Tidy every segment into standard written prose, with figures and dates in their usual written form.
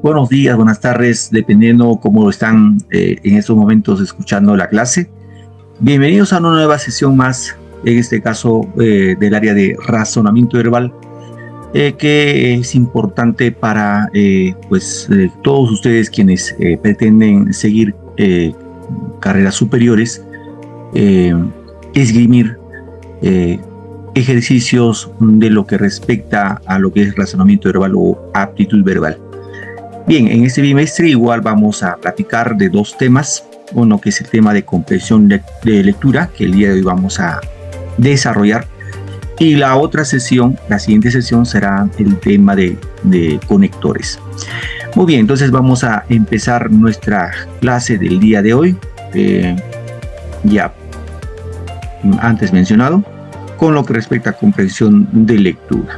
buenos días, buenas tardes, dependiendo cómo están en estos momentos escuchando la clase. Bienvenidos a una nueva sesión más, en este caso del área de razonamiento verbal, que es importante para todos ustedes quienes pretenden seguir carreras superiores, esgrimir ejercicios de lo que respecta a lo que es razonamiento verbal o aptitud verbal. Bien, en este bimestre igual vamos a platicar de dos temas. Uno que es el tema de comprensión de lectura, que el día de hoy vamos a desarrollar. Y la otra sesión, la siguiente sesión, será el tema de conectores. Muy bien, entonces vamos a empezar nuestra clase del día de hoy. Ya antes mencionado, con lo que respecta a comprensión de lectura.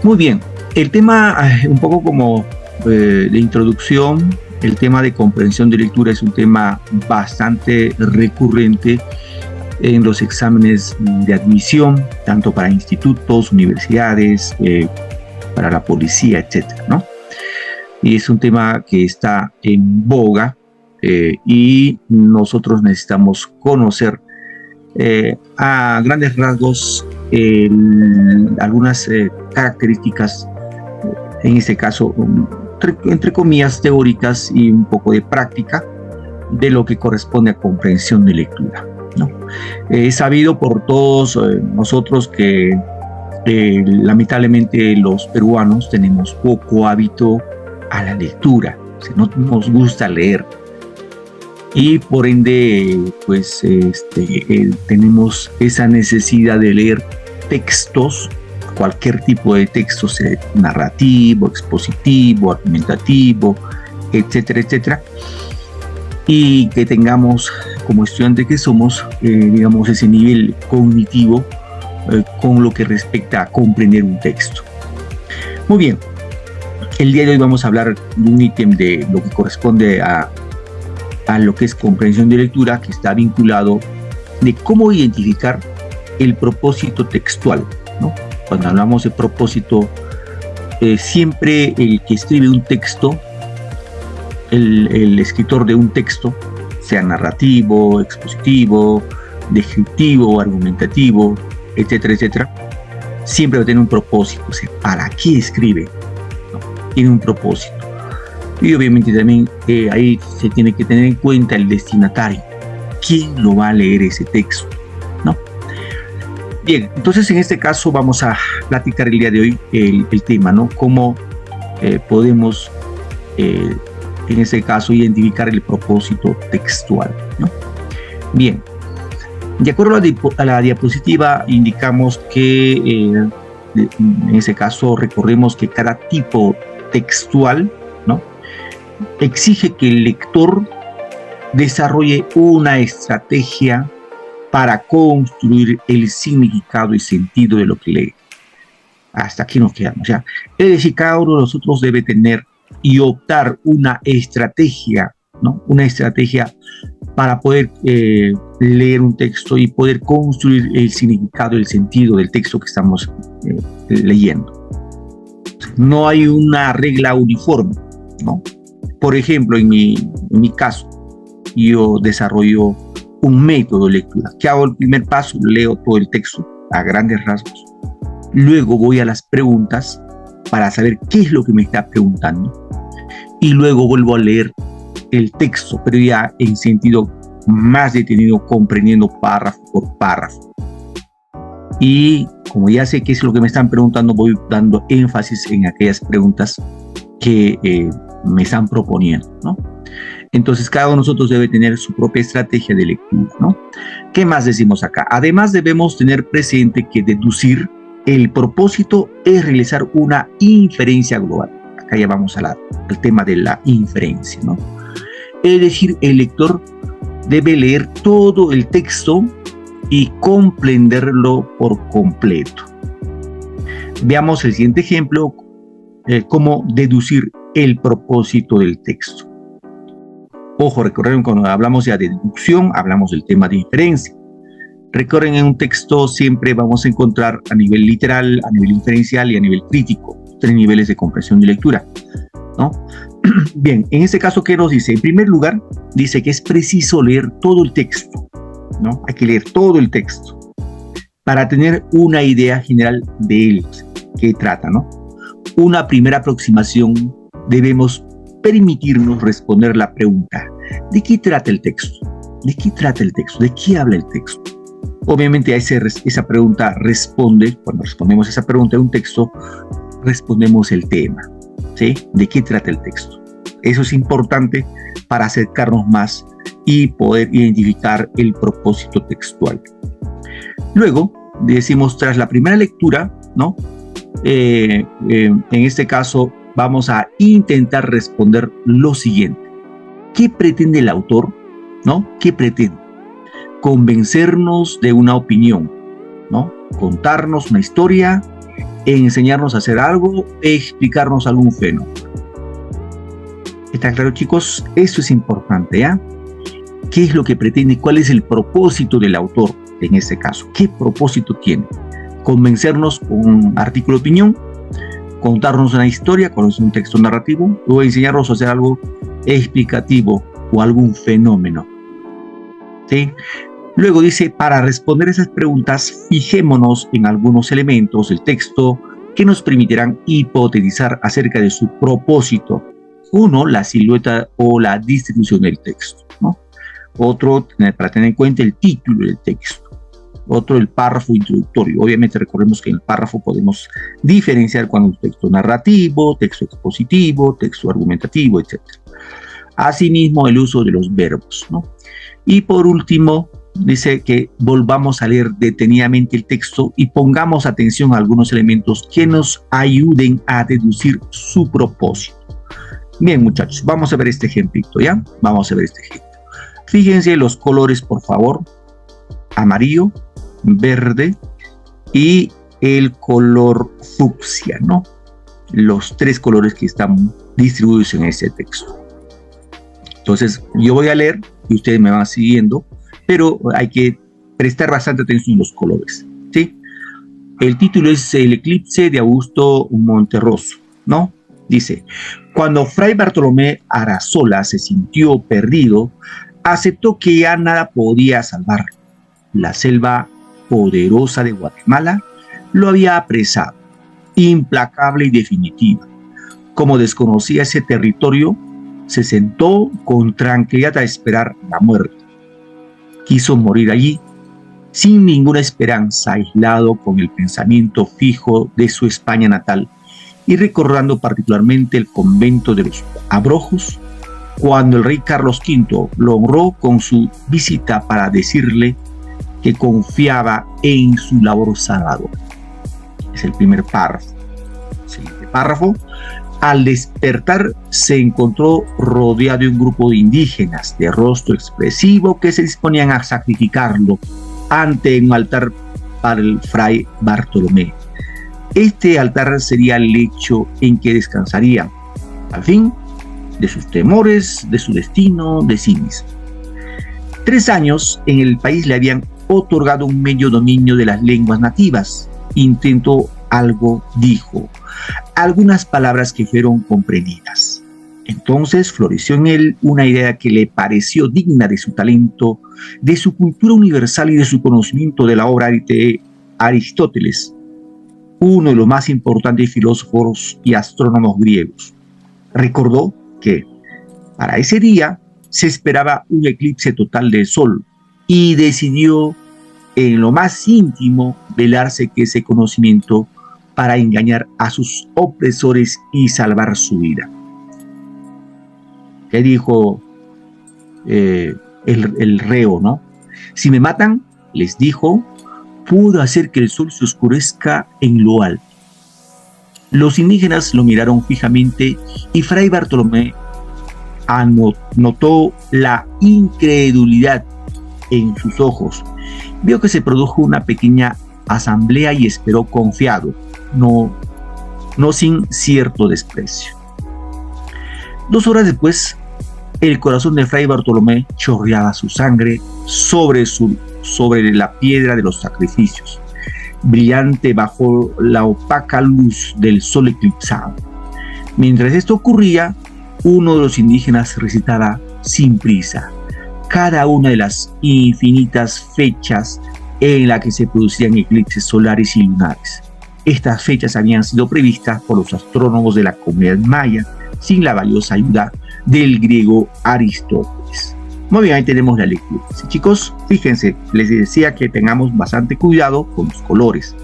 Muy bien, el tema un poco como de introducción, el tema de comprensión de lectura es un tema bastante recurrente en los exámenes de admisión, tanto para institutos, universidades, para la policía, etcétera, ¿no? Y es un tema que está en boga y nosotros necesitamos conocer a grandes rasgos algunas características, en este caso entre comillas teóricas y un poco de práctica de lo que corresponde a comprensión de lectura, ¿no? Es sabido por todos nosotros que lamentablemente los peruanos tenemos poco hábito a la lectura, o sea, no nos gusta leer. Y por ende, tenemos esa necesidad de leer textos, cualquier tipo de texto, sea narrativo, expositivo, argumentativo, etcétera, etcétera. Y que tengamos, como estudiantes que somos, digamos, ese nivel cognitivo con lo que respecta a comprender un texto. Muy bien, el día de hoy vamos a hablar de un ítem de lo que corresponde a lo que es comprensión de lectura, que está vinculado de cómo identificar el propósito textual, ¿no? Cuando hablamos de propósito, siempre el que escribe un texto, el escritor de un texto, sea narrativo, expositivo, descriptivo, argumentativo, etcétera, etcétera, siempre va a tener un propósito. O sea, ¿para qué escribe? ¿No? Tiene un propósito. Y obviamente también ahí se tiene que tener en cuenta el destinatario. ¿Quién lo va a leer ese texto? ¿No? Bien, entonces en este caso vamos a platicar el día de hoy el tema, ¿no? Cómo podemos, en este caso, identificar el propósito textual, ¿no? Bien, de acuerdo a la diapositiva, indicamos que en ese caso recordemos que cada tipo textual, ¿no?, exige que el lector desarrolle una estrategia para construir el significado y sentido de lo que lee. Hasta aquí nos quedamos ya. Es decir, cada uno de nosotros debe tener y optar una estrategia, ¿no? Una estrategia para poder leer un texto y poder construir el significado y el sentido del texto que estamos leyendo. No hay una regla uniforme, ¿no? Por ejemplo, en mi caso, yo desarrollo un método de lectura. ¿Qué hago? El primer paso, leo todo el texto a grandes rasgos. Luego voy a las preguntas para saber qué es lo que me está preguntando. Y luego vuelvo a leer el texto, pero ya en sentido más detenido, comprendiendo párrafo por párrafo. Y como ya sé qué es lo que me están preguntando, voy dando énfasis en aquellas preguntas que me están proponiendo, ¿no? Entonces cada uno de nosotros debe tener su propia estrategia de lectura, ¿no? ¿Qué más decimos acá? Además debemos tener presente que deducir el propósito es realizar una inferencia global. Acá ya vamos al tema de la inferencia, ¿no? Es decir, el lector debe leer todo el texto y comprenderlo por completo. Veamos el siguiente ejemplo, cómo deducir el propósito del texto. Ojo, recuerden, cuando hablamos ya de deducción, hablamos del tema de inferencia. Recuerden, en un texto siempre vamos a encontrar a nivel literal, a nivel inferencial y a nivel crítico, 3 niveles de comprensión de lectura. ¿no? Bien, en este caso, ¿qué nos dice? En primer lugar, dice que es preciso leer todo el texto, ¿no? Hay que leer todo el texto para tener una idea general de él, qué trata, ¿no? Una primera aproximación, debemos permitirnos responder la pregunta: ¿de qué trata el texto? ¿De qué trata el texto? ¿De qué habla el texto? Obviamente a esa pregunta responde, cuando respondemos a esa pregunta en un texto, respondemos el tema, ¿sí? ¿De qué trata el texto? Eso es importante para acercarnos más y poder identificar el propósito textual. Luego, decimos, tras la primera lectura, ¿no? En este caso, vamos a intentar responder lo siguiente: ¿qué pretende el autor? ¿No? ¿Qué pretende? Convencernos de una opinión, ¿no? Contarnos una historia, enseñarnos a hacer algo, explicarnos algún fenómeno. ¿Está claro, chicos? Eso es importante, ¿ya? ¿Qué es lo que pretende? ¿Cuál es el propósito del autor en este caso? ¿Qué propósito tiene? Convencernos con un artículo de opinión, contarnos una historia, conocer un texto narrativo, o enseñarnos a hacer algo explicativo o algún fenómeno, ¿sí? Luego dice, para responder esas preguntas, fijémonos en algunos elementos del texto que nos permitirán hipotetizar acerca de su propósito. Uno, la silueta o la distribución del texto, ¿no? Otro, para tener en cuenta el título del texto. Otro, el párrafo introductorio. Obviamente recordemos que en el párrafo podemos diferenciar cuando es texto narrativo, texto expositivo, texto argumentativo, etc. Asimismo, el uso de los verbos, ¿no? Y por último, dice que volvamos a leer detenidamente el texto y pongamos atención a algunos elementos que nos ayuden a deducir su propósito. Bien, muchachos, vamos a ver este ejemplito, ¿ya? Vamos a ver este ejemplo. Fíjense los colores, por favor. Amarillo, verde y el color fucsia, ¿no? Los tres colores que están distribuidos en ese texto. Entonces, yo voy a leer y ustedes me van siguiendo, pero hay que prestar bastante atención a los colores, ¿sí? El título es El eclipse de Augusto Monterroso, ¿no? Dice, cuando Fray Bartolomé Arazola se sintió perdido, aceptó que ya nada podía salvarlo. La selva poderosa de Guatemala lo había apresado, implacable y definitiva. Como desconocía ese territorio, se sentó con tranquilidad a esperar la muerte. Quiso morir allí, sin ninguna esperanza, aislado con el pensamiento fijo de su España natal y recordando particularmente el convento de los Abrojos, cuando el rey Carlos V lo honró con su visita para decirle que confiaba en su labor salvadora. Es el primer párrafo. Siguiente párrafo. Al despertar se encontró rodeado de un grupo de indígenas de rostro expresivo que se disponían a sacrificarlo ante un altar para el fray Bartolomé. Este altar sería el lecho en que descansaría, al fin, de sus temores, de su destino, de sí mismo. 3 años en el país le habían otorgado un medio dominio de las lenguas nativas. Intentó algo, dijo, algunas palabras que fueron comprendidas. Entonces floreció en él una idea que le pareció digna de su talento, de su cultura universal y de su conocimiento de la obra de Aristóteles, uno de los más importantes filósofos y astrónomos griegos. Recordó que para ese día se esperaba un eclipse total del sol y decidió en lo más íntimo velarse que ese conocimiento para engañar a sus opresores y salvar su vida. ¿Qué dijo el reo, no? Si me matan, les dijo, puedo hacer que el sol se oscurezca en lo alto. Los indígenas lo miraron fijamente y Fray Bartolomé notó la incredulidad en sus ojos. Vio que se produjo una pequeña asamblea y esperó confiado, no sin cierto desprecio. 2 horas después, el corazón de Fray Bartolomé chorreaba su sangre sobre la piedra de los sacrificios, brillante bajo la opaca luz del sol eclipsado. Mientras esto ocurría, uno de los indígenas recitaba sin prisa cada una de las infinitas fechas en las que se producían eclipses solares y lunares. Estas fechas habían sido previstas por los astrónomos de la comunidad maya sin la valiosa ayuda del griego Aristóteles. Muy bien, ahí tenemos la lectura. Sí, chicos, fíjense, les decía que tengamos bastante cuidado con los colores.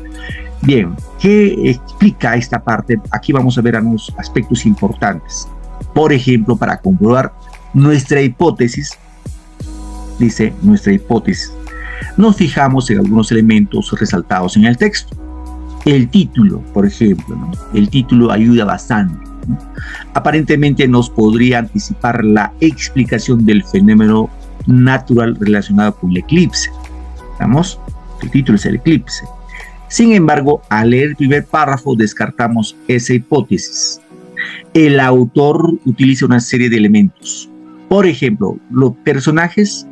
Bien, ¿qué explica esta parte? Aquí vamos a ver algunos aspectos importantes. Por ejemplo, para comprobar nuestra hipótesis, dice nuestra hipótesis, nos fijamos en algunos elementos resaltados en el texto. El título, por ejemplo, ¿no? El título ayuda bastante, ¿no? Aparentemente nos podría anticipar la explicación del fenómeno natural relacionado con el eclipse. ¿Vamos? El título es el eclipse. Sin embargo, al leer el primer párrafo descartamos esa hipótesis. El autor utiliza una serie de elementos. Por ejemplo, los personajes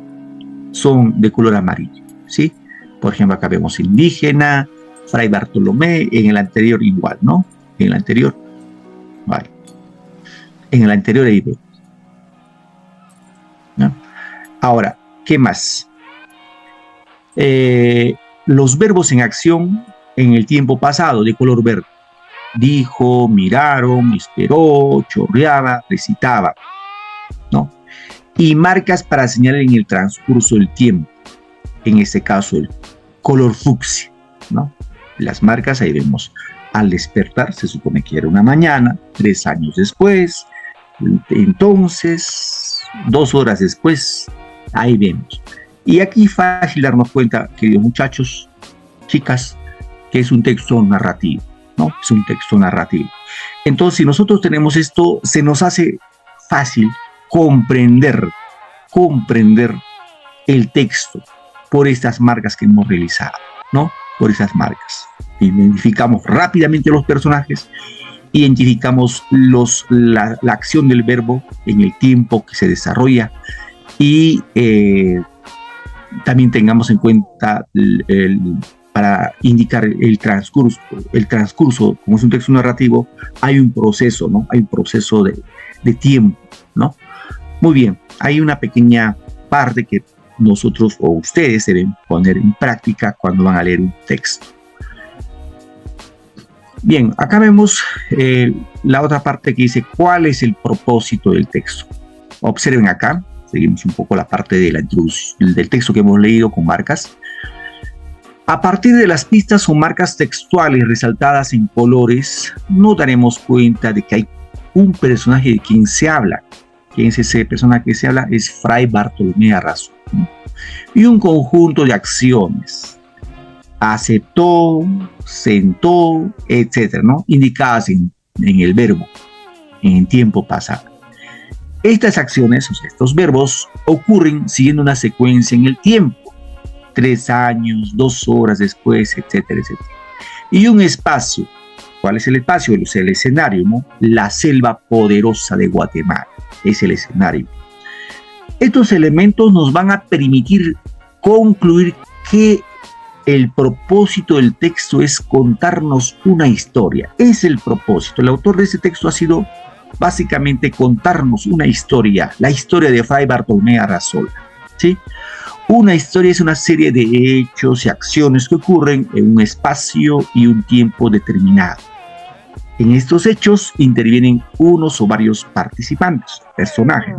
son de color amarillo, ¿sí? Por ejemplo, acá vemos indígena, Fray Bartolomé, en el anterior igual, ¿no? En el anterior, vale. En el anterior ahí vemos, ¿no? Ahora, ¿qué más? Los verbos en acción en el tiempo pasado, de color verde. Dijo, miraron, esperó, chorreaba, recitaba, ¿no? Y marcas para señalar en el transcurso del tiempo, en este caso el color fucsia, ¿no? Las marcas ahí vemos, al despertar se supone que era una mañana, 3 años después, entonces 2 horas después, ahí vemos. Y aquí fácil darnos cuenta, queridos muchachos, chicas, que es un texto narrativo, ¿no? Es un texto narrativo. Entonces, si nosotros tenemos esto, se nos hace fácil comprender el texto por estas marcas que hemos realizado, ¿no? Por esas marcas. Identificamos rápidamente los personajes, identificamos la acción del verbo en el tiempo que se desarrolla y también tengamos en cuenta para indicar el transcurso, como es un texto narrativo, hay un proceso, ¿no? Hay un proceso de tiempo, ¿no? Muy bien, hay una pequeña parte que nosotros o ustedes deben poner en práctica cuando van a leer un texto. Bien, acá vemos la otra parte que dice cuál es el propósito del texto. Observen acá, seguimos un poco la parte de la introducción del texto que hemos leído con marcas. A partir de las pistas o marcas textuales resaltadas en colores, nos daremos cuenta de que hay un personaje de quien se habla. ¿Quién es ese personaje que se habla? Es Fray Bartolomé Arrasó, ¿no? Y un conjunto de acciones. Aceptó, sentó, etcétera, ¿no? Indicadas en el verbo, en el tiempo pasado. Estas acciones, o sea, estos verbos, ocurren siguiendo una secuencia en el tiempo. 3 años, 2 horas después, etcétera, etcétera. Y un espacio. ¿Cuál es el espacio? Es el escenario, ¿no? La selva poderosa de Guatemala. Es el escenario. Estos elementos nos van a permitir concluir que el propósito del texto es contarnos una historia. Es el propósito. El autor de este texto ha sido básicamente contarnos una historia, la historia de Fray Bartolomé Arrasó, ¿sí? Una historia es una serie de hechos y acciones que ocurren en un espacio y un tiempo determinado. En estos hechos intervienen unos o varios participantes, personajes.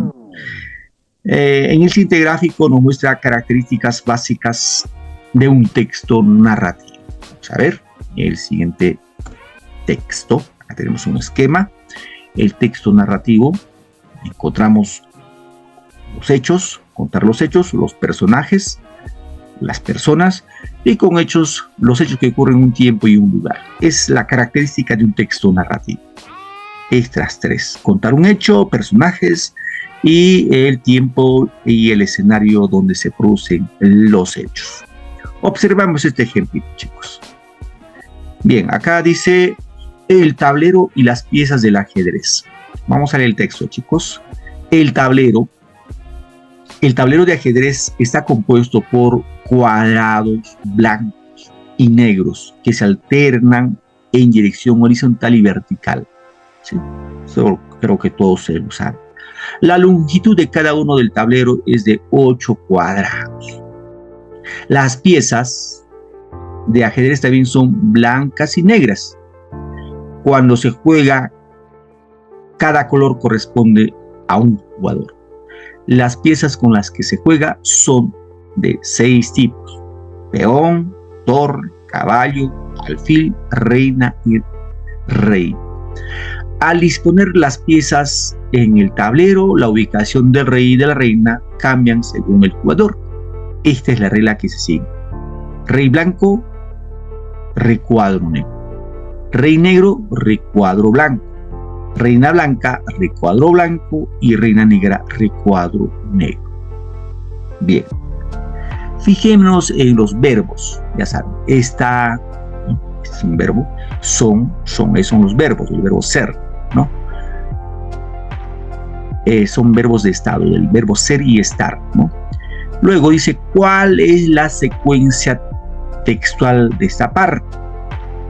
En el siguiente gráfico nos muestra características básicas de un texto narrativo. Vamos a ver el siguiente texto. Acá tenemos un esquema. El texto narrativo, encontramos los hechos, contar los hechos, los personajes, las personas, y con hechos, los hechos que ocurren en un tiempo y un lugar. Es la característica de un texto narrativo. Estas 3, contar un hecho, personajes y el tiempo y el escenario donde se producen los hechos. Observamos este ejemplo, chicos. Bien, acá dice el tablero y las piezas del ajedrez. Vamos a leer el texto, chicos. El tablero de ajedrez está compuesto por cuadrados blancos y negros que se alternan en dirección horizontal y vertical. ¿sí? Eso creo que todos se lo saben. La longitud de cada uno del tablero es de 8 cuadrados. Las piezas de ajedrez también son blancas y negras. Cuando se juega, cada color corresponde a un jugador. Las piezas con las que se juega son de 6 tipos: peón, torre, caballo, alfil, reina y rey. Al disponer las piezas en el tablero, la ubicación del rey y de la reina cambian según el jugador. Esta es la regla que se sigue: rey blanco, recuadro negro; rey negro, recuadro blanco; reina blanca, recuadro blanco; y reina negra, recuadro negro. Bien, fijémonos en los verbos. Ya saben, este es un verbo, son los verbos, el verbo ser, ¿no? Son verbos de estado, el verbo ser y estar, ¿no? Luego dice, ¿cuál es la secuencia textual de esta parte?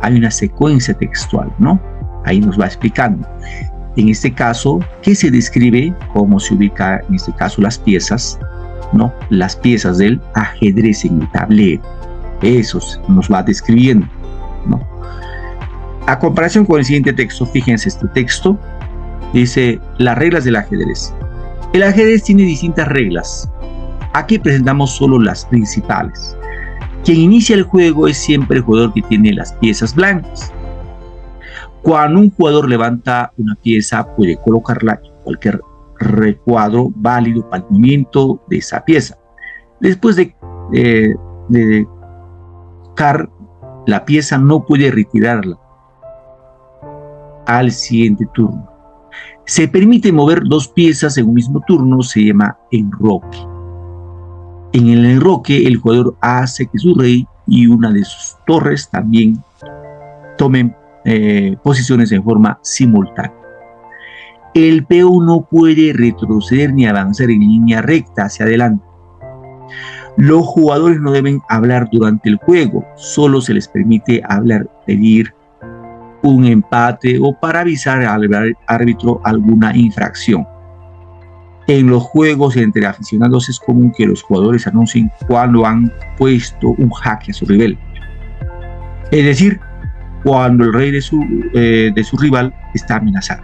Hay una secuencia textual, ¿no? Ahí nos va explicando. En este caso, ¿qué se describe? ¿Cómo se ubica en este caso las piezas? ¿No? Las piezas del ajedrez en el tablero. Eso nos va describiendo, ¿no? A comparación con el siguiente texto, fíjense este texto, dice las reglas del ajedrez. El ajedrez tiene distintas reglas. Aquí presentamos solo las principales. Quien inicia el juego es siempre el jugador que tiene las piezas blancas. Cuando un jugador levanta una pieza, puede colocarla en cualquier recuadro válido para el movimiento de esa pieza. Después de colocar la pieza, no puede retirarla al siguiente turno. Se permite mover 2 piezas en un mismo turno, se llama enroque. En el enroque, el jugador hace que su rey y una de sus torres también tomen posiciones en forma simultánea. El peón no puede retroceder ni avanzar en línea recta hacia adelante. Los jugadores no deben hablar durante el juego, solo se les permite hablar, pedir un empate o para avisar al árbitro alguna infracción. En los juegos entre aficionados es común que los jugadores anuncien cuando han puesto un jaque a su rival. Es decir, cuando el rey de su rival está amenazado.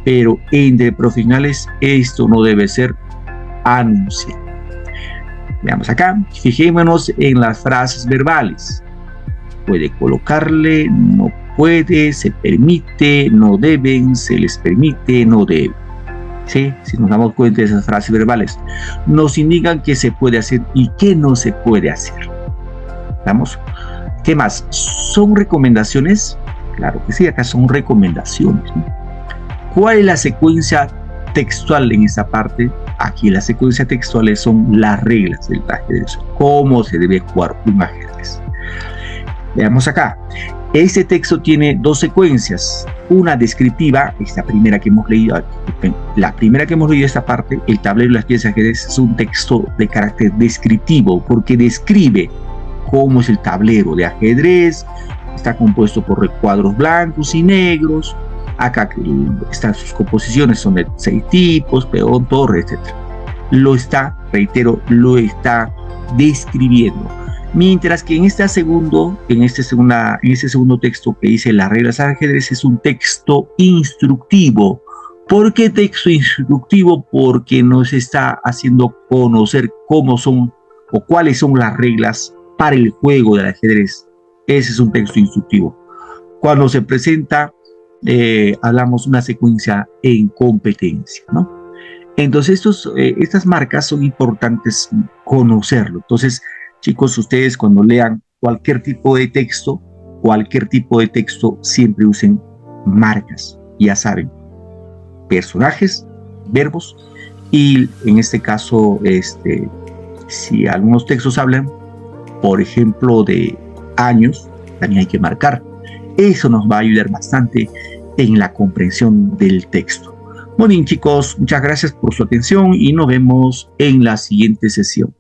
Pero entre profesionales esto no debe ser anunciado. Veamos acá, fijémonos en las frases verbales. Puede colocarle, no puede, se permite, no deben, se les permite, no deben. ¿Sí? Si nos damos cuenta de esas frases verbales, nos indican qué se puede hacer y qué no se puede hacer. ¿Vamos? ¿Qué más? ¿Son recomendaciones? Claro que sí, acá son recomendaciones, ¿no? ¿Cuál es la secuencia textual en esta parte? Aquí la secuencia textual son las reglas del ajedrez, cómo se debe jugar un ajedrez. Veamos acá. Este texto tiene 2 secuencias, una descriptiva, esta primera que hemos leído, esta parte, el tablero y las piezas de ajedrez es un texto de carácter descriptivo, porque describe cómo es el tablero de ajedrez, está compuesto por recuadros blancos y negros, acá están sus composiciones, son de 6 tipos, peón, torre, etc. Lo está describiendo. Mientras que en este segundo texto que dice las reglas del ajedrez es un texto instructivo. ¿Por qué texto instructivo? Porque nos está haciendo conocer cómo son o cuáles son las reglas para el juego del ajedrez. Ese es un texto instructivo. Cuando se presenta, hablamos una secuencia en competencia, ¿no? Entonces estas marcas son importantes conocerlo. Entonces, chicos, ustedes cuando lean cualquier tipo de texto, siempre usen marcas, ya saben, personajes, verbos, y en este caso, si algunos textos hablan, por ejemplo, de años, también hay que marcar. Eso nos va a ayudar bastante en la comprensión del texto. Muy bien, chicos, muchas gracias por su atención y nos vemos en la siguiente sesión.